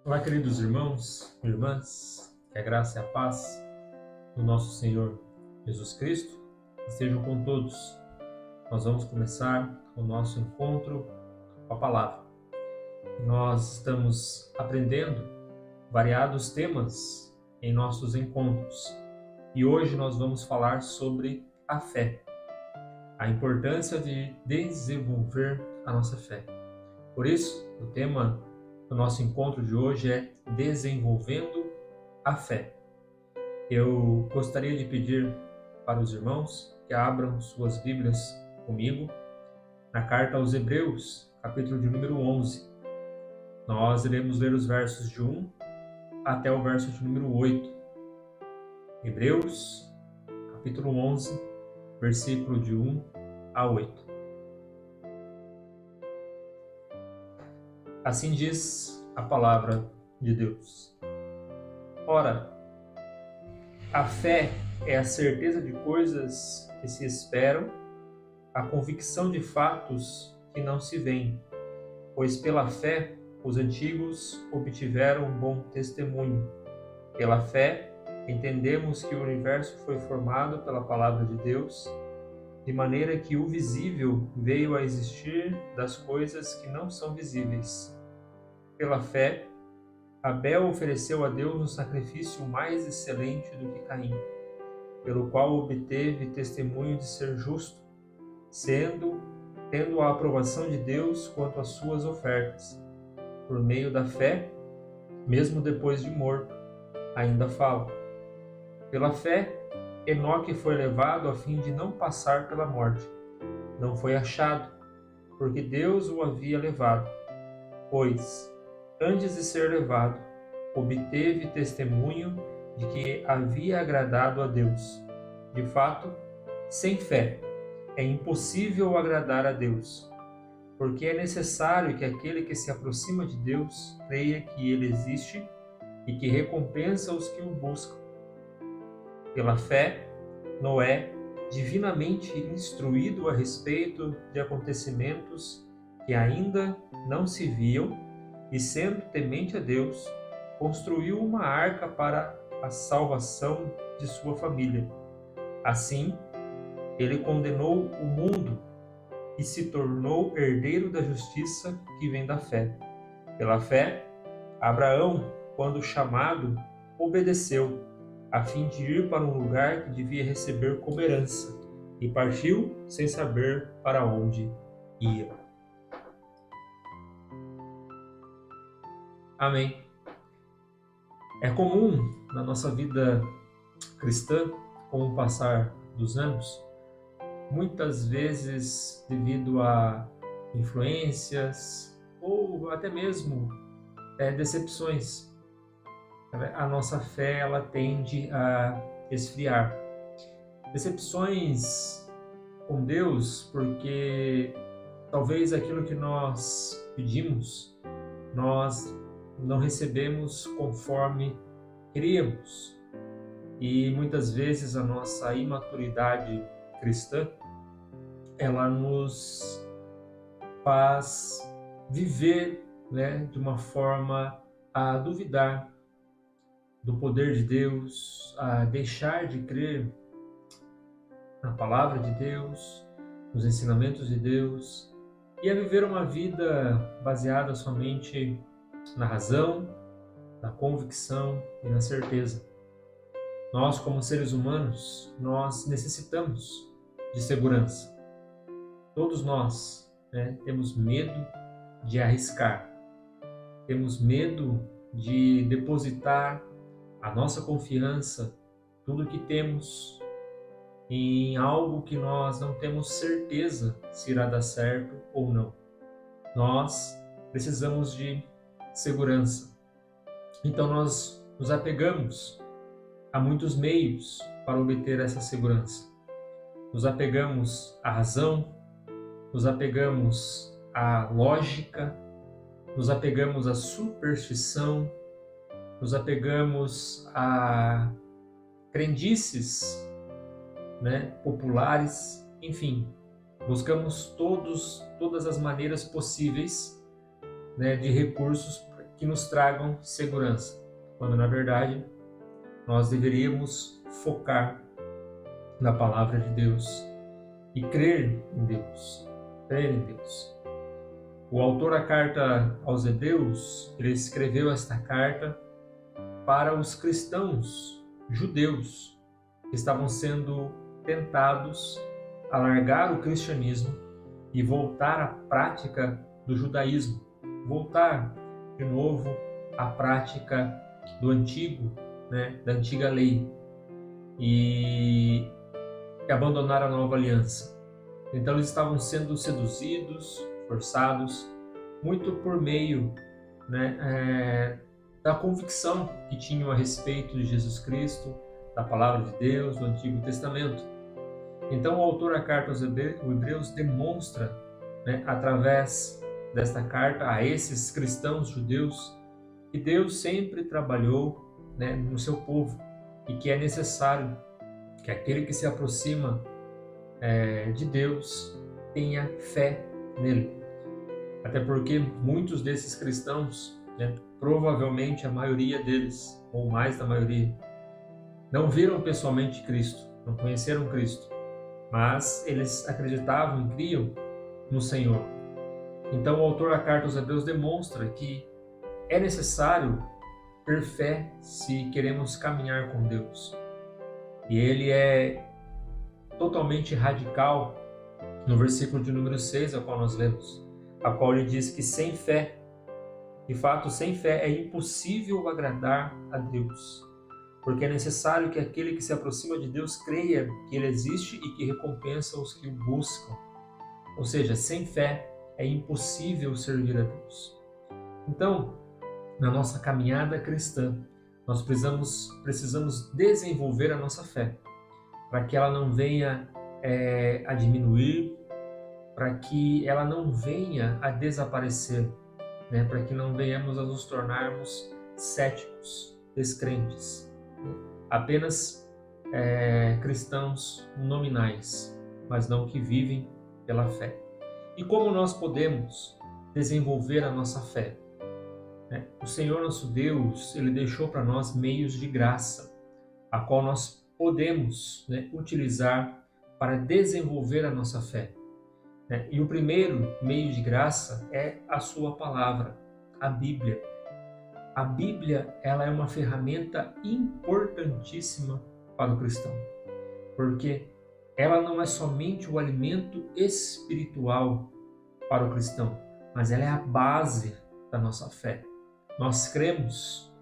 Olá, queridos irmãos e irmãs, que a graça e a paz do nosso Senhor Jesus Cristo estejam com todos. Nós vamos começar o nosso encontro com a palavra. Nós estamos aprendendo variados temas em nossos encontros e hoje nós vamos falar sobre a fé, a importância de desenvolver a nossa fé. Por isso, o tema do nosso encontro de hoje é desenvolvendo a fé. Eu gostaria de pedir para os irmãos que abram suas Bíblias comigo na carta aos Hebreus, capítulo de número 11. Nós iremos ler os versos de 1 até o verso de número 8. Hebreus, capítulo 11, versículo de 1 a 8. Assim diz a palavra de Deus. Ora, a fé é a certeza de coisas que se esperam, a convicção de fatos que não se veem, pois pela fé os antigos obtiveram bom testemunho. Pela fé entendemos que o universo foi formado pela palavra de Deus, de maneira que o visível veio a existir das coisas que não são visíveis. Pela fé, Abel ofereceu a Deus um sacrifício mais excelente do que Caim, pelo qual obteve testemunho de ser justo, tendo a aprovação de Deus quanto às suas ofertas. Por meio da fé, mesmo depois de morto, ainda fala. Pela fé, Enoque foi levado a fim de não passar pela morte. Não foi achado, porque Deus o havia levado. Pois, antes de ser levado, obteve testemunho de que havia agradado a Deus. De fato, sem fé, é impossível agradar a Deus, porque é necessário que aquele que se aproxima de Deus creia que Ele existe e que recompensa os que o buscam. Pela fé, Noé, divinamente instruído a respeito de acontecimentos que ainda não se viam, e sendo temente a Deus, construiu uma arca para a salvação de sua família. Assim, ele condenou o mundo e se tornou herdeiro da justiça que vem da fé. Pela fé, Abraão, quando chamado, obedeceu, a fim de ir para um lugar que devia receber como herança, e partiu sem saber para onde ia. Amém. É comum na nossa vida cristã, com o passar dos anos, muitas vezes devido a influências ou até mesmo decepções, a nossa fé ela tende a esfriar. Decepções com Deus porque talvez aquilo que nós pedimos, nós não recebemos conforme queríamos. E muitas vezes a nossa imaturidade cristã, ela nos faz viver, de uma forma a duvidar do poder de Deus, a deixar de crer na palavra de Deus, nos ensinamentos de Deus, e a viver uma vida baseada somente na razão, na convicção e na certeza. Nós, como seres humanos, nós necessitamos de segurança. Todos nós temos medo de arriscar, temos medo de depositar a nossa confiança, tudo que temos, em algo que nós não temos certeza se irá dar certo ou não. Nós precisamos de segurança. Então nós nos apegamos a muitos meios para obter essa segurança. Nos apegamos à razão, nos apegamos à lógica, nos apegamos à superstição, nos apegamos a crendices, populares, enfim, buscamos todas as maneiras possíveis, de recursos que nos tragam segurança, quando na verdade nós deveríamos focar na palavra de Deus e crer em Deus. Crer em Deus. O autor da carta aos Hebreus, ele escreveu esta carta para os cristãos judeus que estavam sendo tentados a largar o cristianismo e voltar à prática do judaísmo, voltar de novo à prática do antigo, da antiga lei e abandonar a nova aliança. Então eles estavam sendo seduzidos, forçados, muito por meio da convicção que tinham a respeito de Jesus Cristo, da palavra de Deus, do Antigo Testamento. Então o autor da carta aos Hebreus demonstra, através desta carta a esses cristãos judeus, que Deus sempre trabalhou no seu povo e que é necessário que aquele que se aproxima de Deus tenha fé nele. Até porque muitos desses cristãos, provavelmente a maioria deles, ou mais da maioria, não viram pessoalmente Cristo, não conheceram Cristo, mas eles acreditavam e criam no Senhor. Então o autor da carta aos Hebreus demonstra que é necessário ter fé se queremos caminhar com Deus. E ele é totalmente radical no versículo de número 6, ao qual nós lemos, a qual ele diz que sem fé, de fato, sem fé é impossível agradar a Deus, porque é necessário que aquele que se aproxima de Deus creia que Ele existe e que recompensa os que o buscam. Ou seja, sem fé é impossível servir a Deus. Então, na nossa caminhada cristã, nós precisamos desenvolver a nossa fé, para que ela não venha a diminuir, para que ela não venha a desaparecer, para que não venhamos a nos tornarmos céticos, descrentes, apenas cristãos nominais, mas não que vivem pela fé. E como nós podemos desenvolver a nossa fé? O Senhor nosso Deus, Ele deixou para nós meios de graça, a qual nós podemos utilizar para desenvolver a nossa fé. E o primeiro meio de graça é a sua palavra, a Bíblia. A Bíblia, ela é uma ferramenta importantíssima para o cristão, porque ela não é somente o alimento espiritual para o cristão, mas ela é a base da nossa fé. Nós cremos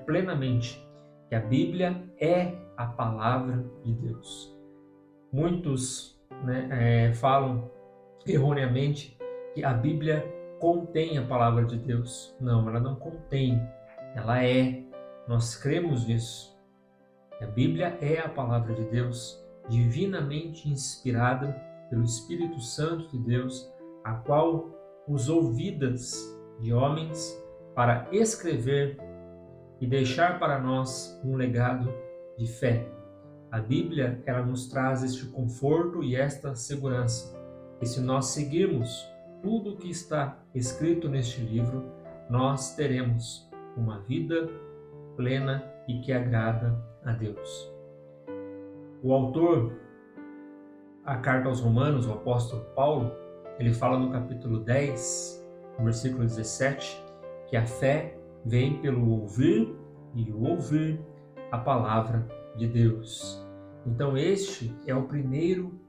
plenamente que a Bíblia é a palavra de Deus. Muitos falam erroneamente que a Bíblia contém a palavra de Deus. Não, ela não contém, ela é. Nós cremos nisso. A Bíblia é a palavra de Deus, divinamente inspirada pelo Espírito Santo de Deus, a qual usou vidas de homens para escrever e deixar para nós um legado de fé. A Bíblia, ela nos traz este conforto e esta segurança. E se nós seguirmos tudo o que está escrito neste livro, nós teremos uma vida plena e que agrada a Deus. O autor, a carta aos Romanos, o apóstolo Paulo, ele fala no capítulo 10, no versículo 17, que a fé vem pelo ouvir e o ouvir a palavra de Deus. Então este é o primeiro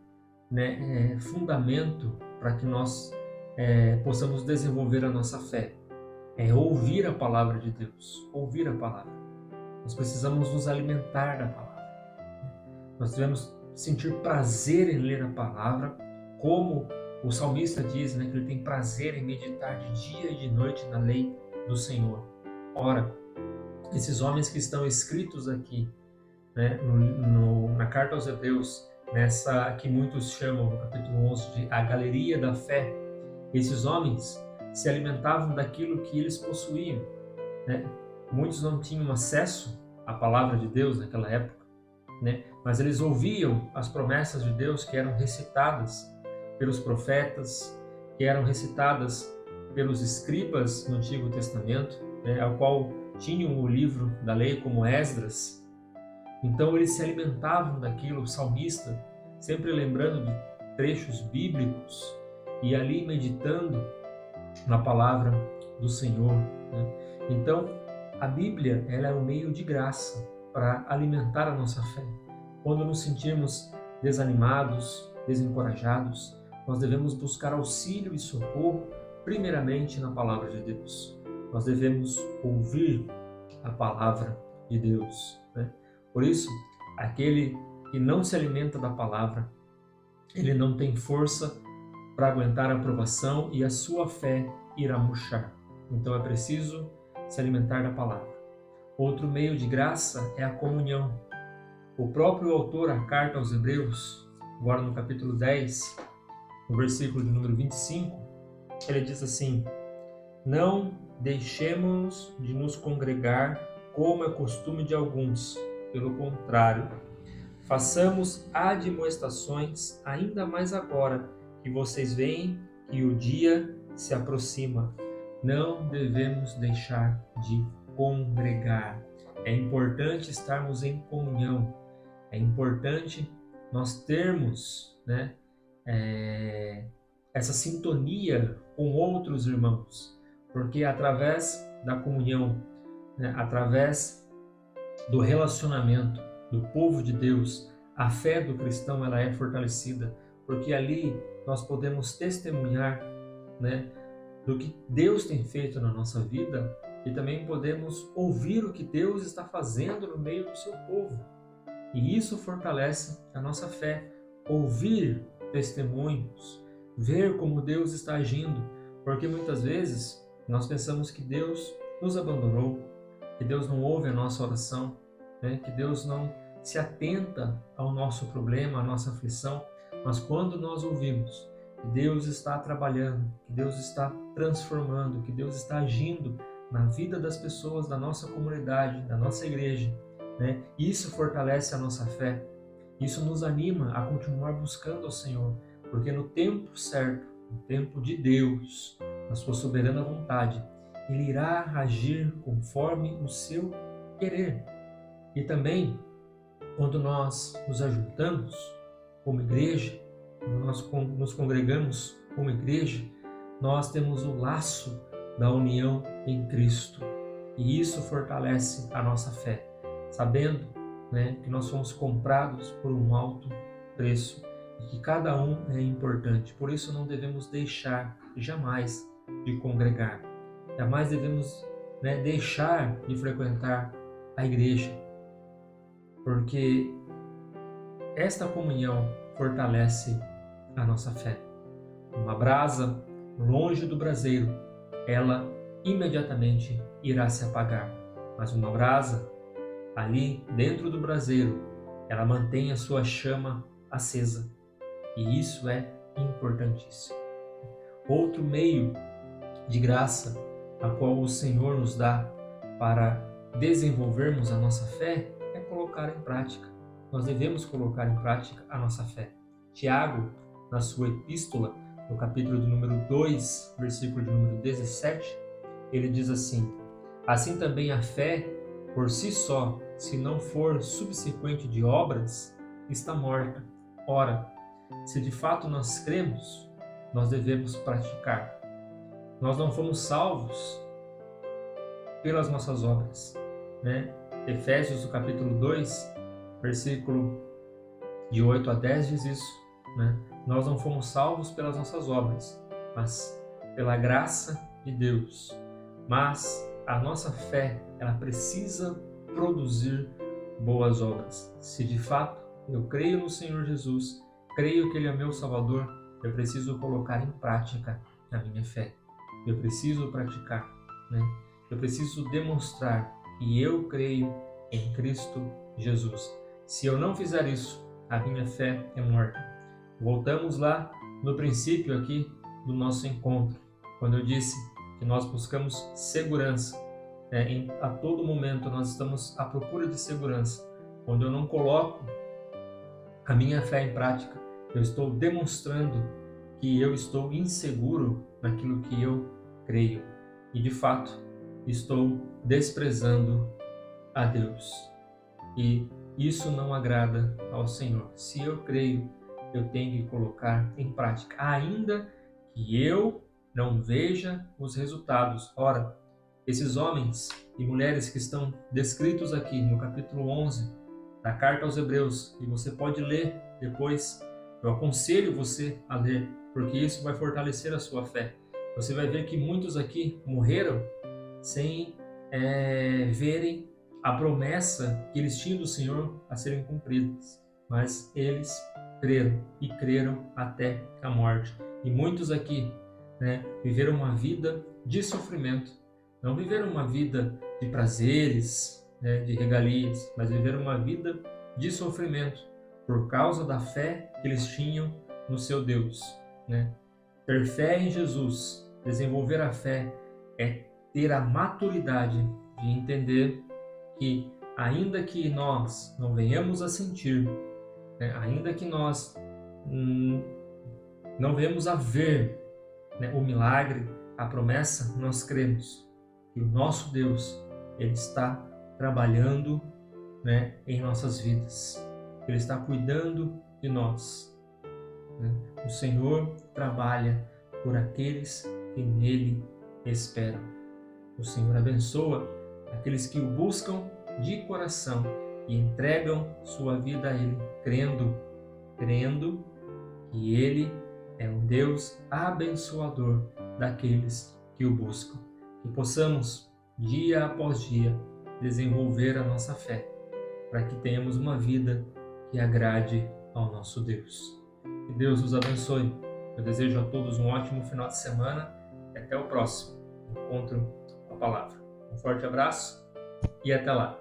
fundamento para que nós possamos desenvolver a nossa fé. É ouvir a palavra de Deus, ouvir a palavra. Nós precisamos nos alimentar da palavra. Nós devemos sentir prazer em ler a palavra, como o salmista diz, que ele tem prazer em meditar de dia e de noite na lei do Senhor. Ora, esses homens que estão escritos aqui, na carta aos Hebreus, nessa que muitos chamam, no capítulo 11, de a galeria da fé, esses homens se alimentavam daquilo que eles possuíam. Muitos não tinham acesso à palavra de Deus naquela época, mas eles ouviam as promessas de Deus que eram recitadas pelos profetas, que eram recitadas pelos escribas no Antigo Testamento, ao qual tinham o livro da lei, como Esdras. Então eles se alimentavam daquilo, o salmista, sempre lembrando de trechos bíblicos e ali meditando na palavra do Senhor. Então, a Bíblia, ela é um meio de graça para alimentar a nossa fé. Quando nos sentirmos desanimados, desencorajados, nós devemos buscar auxílio e socorro, primeiramente na palavra de Deus. Nós devemos ouvir a palavra de Deus. Por isso, aquele que não se alimenta da palavra, ele não tem força para aguentar a provação e a sua fé irá murchar. Então é preciso se alimentar da palavra. Outro meio de graça é a comunhão. O próprio autor, a carta aos Hebreus, agora no capítulo 10, no versículo de número 25, ele diz assim: não deixemos de nos congregar como é costume de alguns, pelo contrário, façamos admoestações ainda mais agora que vocês veem que o dia se aproxima. Não devemos deixar de congregar. É importante estarmos em comunhão. É importante nós termos, essa sintonia com outros irmãos, porque através da comunhão, através do relacionamento do povo de Deus, a fé do cristão ela é fortalecida, porque ali nós podemos testemunhar, do que Deus tem feito na nossa vida e também podemos ouvir o que Deus está fazendo no meio do seu povo. E isso fortalece a nossa fé. Ouvir testemunhos, ver como Deus está agindo, porque muitas vezes nós pensamos que Deus nos abandonou, que Deus não ouve a nossa oração, que Deus não se atenta ao nosso problema, à nossa aflição, mas quando nós ouvimos que Deus está trabalhando, que Deus está transformando, que Deus está agindo na vida das pessoas da nossa comunidade, da nossa igreja, isso fortalece a nossa fé, isso nos anima a continuar buscando ao Senhor, porque no tempo certo, no tempo de Deus, na sua soberana vontade, Ele irá agir conforme o seu querer. E também, quando nós nos ajuntamos como igreja, quando nós nos congregamos como igreja, nós temos o laço da união em Cristo. E isso fortalece a nossa fé, sabendo que nós fomos comprados por um alto preço e que cada um é importante. Por isso não devemos deixar jamais de congregar. Jamais devemos deixar de frequentar a igreja, porque esta comunhão fortalece a nossa fé. Uma brasa longe do braseiro, ela imediatamente irá se apagar, mas uma brasa ali dentro do braseiro, ela mantém a sua chama acesa, e isso é importantíssimo. Outro meio de graça a qual o Senhor nos dá para desenvolvermos a nossa fé é colocar em prática. Nós devemos colocar em prática a nossa fé. Tiago, na sua epístola, no capítulo de número 2, versículo de número 17, ele diz assim: assim também a fé, por si só, se não for subsequente de obras, está morta. Ora, se de fato nós cremos, nós devemos praticar. Nós não fomos salvos pelas nossas obras, Efésios, no capítulo 2, versículo de 8 a 10 diz isso, Nós não fomos salvos pelas nossas obras, mas pela graça de Deus. Mas a nossa fé, ela precisa produzir boas obras. Se de fato eu creio no Senhor Jesus, creio que Ele é meu Salvador, eu preciso colocar em prática a minha fé. Eu preciso praticar, Eu preciso demonstrar que eu creio em Cristo Jesus. Se eu não fizer isso, a minha fé é morta. Voltamos lá no princípio aqui do nosso encontro, quando eu disse que nós buscamos segurança. A todo momento nós estamos à procura de segurança. Quando eu não coloco a minha fé em prática, eu estou demonstrando que eu estou inseguro naquilo que eu creio. E de fato, estou desprezando a Deus. E isso não agrada ao Senhor. Se eu creio, eu tenho que colocar em prática, ainda que eu não veja os resultados. Ora, esses homens e mulheres que estão descritos aqui no capítulo 11 da Carta aos Hebreus, e você pode ler depois, eu aconselho você a ler, porque isso vai fortalecer a sua fé. Você vai ver que muitos aqui morreram sem verem a promessa que eles tinham do Senhor a serem cumpridas, mas eles creram e creram até a morte. E muitos aqui, viveram uma vida de sofrimento, não viveram uma vida de prazeres, de regalias, mas viveram uma vida de sofrimento por causa da fé que eles tinham no seu Deus. Ter fé em Jesus, desenvolver a fé, é ter a maturidade de entender que, ainda que nós não venhamos a sentir, ainda que nós não venhamos a ver o milagre, a promessa, nós cremos que o nosso Deus, Ele está trabalhando em nossas vidas. Ele está cuidando de nós. O Senhor trabalha por aqueles que nele esperam. O Senhor abençoa aqueles que o buscam de coração e entregam sua vida a Ele, crendo que Ele é um Deus abençoador daqueles que o buscam. Que possamos, dia após dia, desenvolver a nossa fé, para que tenhamos uma vida que agrade ao nosso Deus. Que Deus os abençoe. Eu desejo a todos um ótimo final de semana e até o próximo encontro com a palavra. Um forte abraço e até lá.